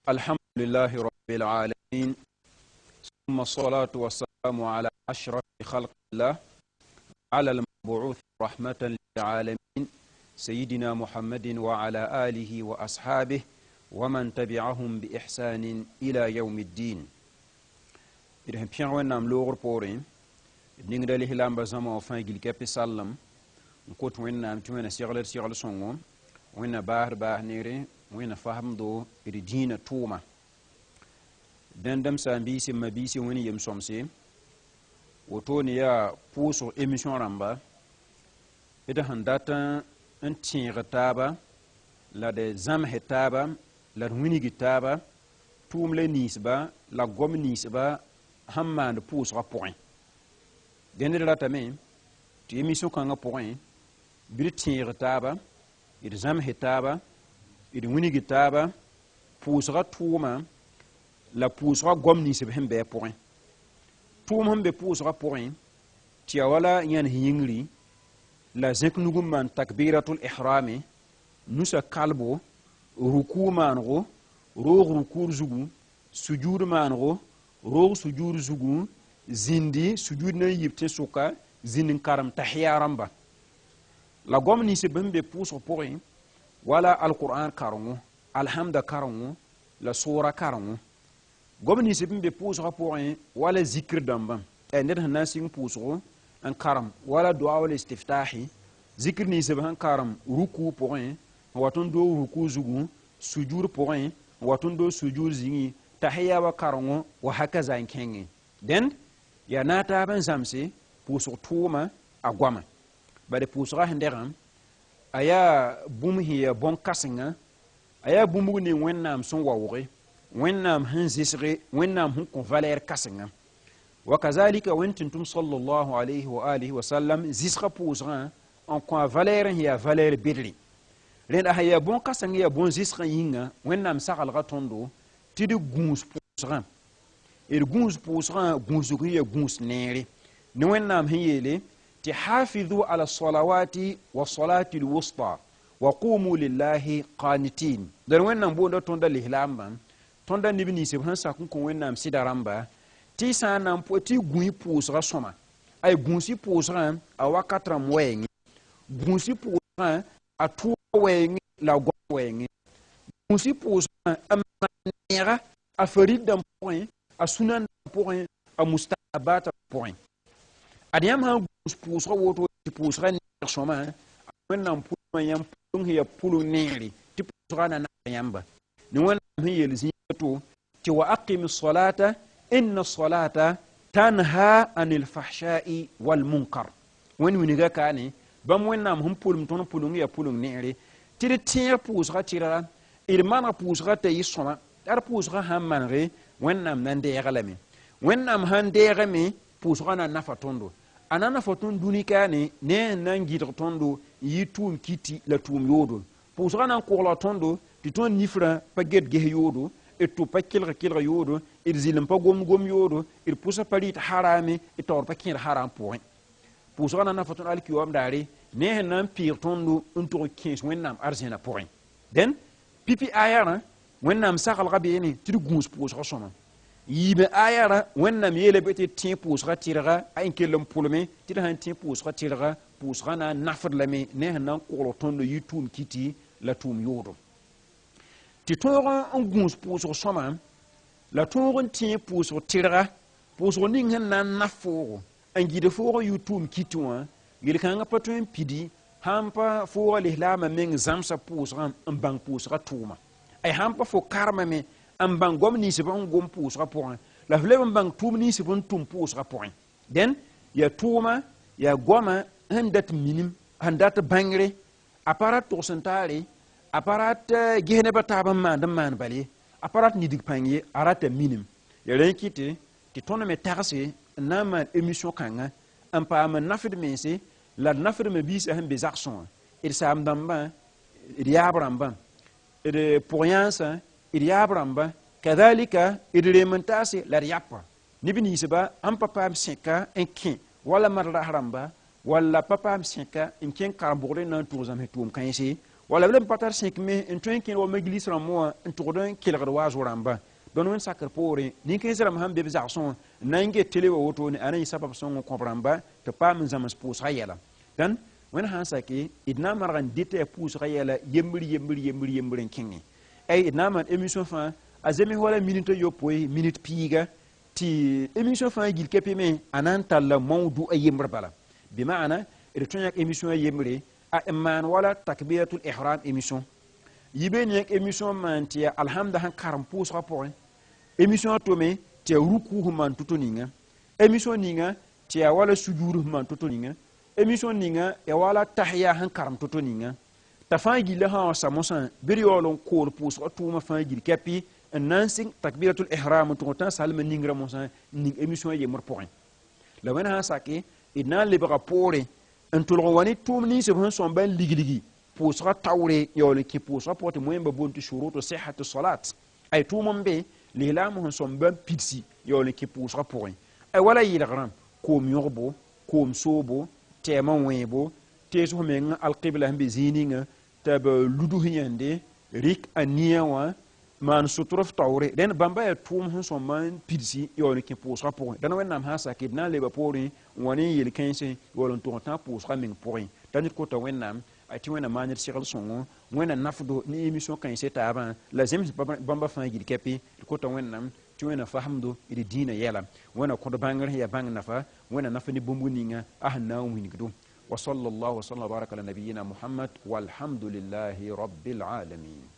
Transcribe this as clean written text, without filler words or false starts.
الحمد لله رب العالمين ثم الصلاة والسلام على أشرف خلق الله على المبعوث رحمة للعالمين سيدنا محمد وعلى آله وأصحابه ومن تبعهم بإحسان إلى يوم الدين. إذا بيان ونام لور بورين نيغدا لي هلام بزما فان جيل كابي سالم نكوت ونام تمنا سيغل سونغو وين بار نيري وين فهم دو إردين توما دندم سامبيسي مبيسي وين يمسومسي وتوني يا بوسو إميشن رامبا إذا هنداتا انتين غتابا لا دي زام هتابا لا ويني غتابا توم لنيسبا لا غوم نيسبا hamman pousse point dende la tamé ti émission kanga point bir tire taba ir zam hetaba ir wini gitaba poussera touma la poussera gomni se hembe point toum hembe poussera point ti wala yan hingri la zeknugum man takbiratul ihrami nusa kalbo ruku mango rukur zugu sujud mango roog sujud zugu zindi sujud na yipte suka zindin karam tahiyya ramba la gomni se bembe pouso porin wala alquran karongo alhamda karongo la sura karongo gomni se bembe pouso porin wala zikr damba e nder nasing pouso an karam wala du'a wal istiftahi zikr ni se ban karam ruku porin waton do ruku zugu sujud porin waton do sujud zingi tahiyya wa karongo wa hakaza kengi den ya nata ban zamse pusur tuma agwama bade pusura henderam aya bumhiya bon kasinga aya bumbu ni wennam son wawure wennam hanzisre wennam hun kon valer kasinga wa kazalika wentum sallallahu alayhi wa alihi wa sallam zisra pusura en kon valer ya valer bidli len aya bon kasinga ya bon zisra yinga wennam sakal gatondo ti de guns pusran guns pusran gunsugu ya guns nere ni wennam hiyele ti hafizu ala salawati wa salati alwusta wa qumu lillahi qanitin dar wennam bo ndo tonda lihlamba tonda nibini se han sakun ko wennam sidaramba ti sanam po ti gun pusra soma ay gunsi pusran a wakatram wengi gunsi pusran a tu wengi la go wengi gunsi pusran nera a farid d'un point a sunan d'un point a mustahabat point adiam ha poussera woto poussera ner soma wennam pulu yam pulu ya pulu neri ti poussera na yamba ni wonnam hiyel ziyato ti wa aqimis salata inna salata tanha anil fahsha'i wal munkar wen winiga kane bam wennam hum pulum ton pulu ya pulu neri ti de tier poussera tirara il mana poussera te yisoma dar pusra hammanre wennam nan de yagalami wennam han de yagami pusra na nafa tondo anana fotun dunika ne nan gidir tondo yitum kiti la tum yodo pusra nan ko la tondo ti ton nifra paget ge yodo et to pakilra yodo il zilim pa gom yodo il pusa palit harami et tor pakir haram point pusra na nafa ton alkiwam dare ne nan pir tondo unto 15 wennam arzena point den pipi ayara wennam sakal rabeni ti guns pusra soma yibe ayara wennam yele beti tin pusra tirga ay kelum pulme ti han tin pusra tirga pusra na nafr lame ne nan ko tondo yitum kiti la tum yodo ti tora un guns pusra soma la toron tin pusra tirga pusra ning nan naforo an gide foro yitum kiti wa yel kan ga patun pidi hampa foro le lama meng zamsa pusra un bang pusra tuma ay hampa fo karma me am bang gomni se bon gom pusra point la vle bang tumni se bon tum pusra point den ya tuma ya goma handat minim handat bangre aparat pourcentage aparat gehne bataba man bali aparat ni dig pangye arata minim ya renkite ti tono me tarse na man émission kanga am pa am nafid mense la nafid me bis han bezakson il sam damba il yabramba de poyansa il yabramba kadhalika idrementasi la yapa nibini seba am papa mseka enkin wala marla haramba wala papa mseka enkin karbore nan touzam hetum kansi wala blam patar sek me en toin ken wa maglis ramo en tordon kelgr wa zoramba don wen sakr pore ni ken zram ham be bizarson nange tele wa woto ni anay sabab son compramba te pam zamas pous hayela dan wen han sake idna margan dite pous hayela yembri kingi ay idna man émission fa azemi wala minute yo poy minute piga ti émission fa gil kepeme anan talla mawdu ayemr bala bi maana retoyak émission yemre a man wala takbiratul ihram émission yibe ni émission man ti alhamda han karam pous rapport émission tome ti ruku man tutoninga émission ninga ti wala sujuru man tutoninga émission ninga e wala tahya han karam tutoninga ta fangi le ha samosan beriolon ko pous tuma fangi kepi nansing takbiratul ihram to tan salma ningra mosan ning émission yemr point la wana ha sake idna le rapport en tolgo wani tumni se ban son ban ligiligi pusra tawre yole ki pusra pote moyen ba bontu shurutu sihhatu salat ay tumon be li lamu son ban pitsi yole ki pusra point ay wala yilgram ko myorbo ko msobo tema webo teso men alqibla be zininga tab ludu hinyande rik aniyawa man sutrof tawre den bamba ya tum son man pitsi yole ki pusra point dan wenam ha sakidna le ba pori wani yel kense wolon to ta pusra min point tanit ko to wenam ati wena manir sigal songo wena nafdo ni émission kan se taban lazim bamba fa gid kepi ko to wenam ti wena fahamdo idi dina yela wena ko do bangar ya bang nafa wena nafa ni bombu ninga ahna winigdo wa sallallahu wa sallam baraka ala nabiyyina muhammad walhamdulillahi rabbil alamin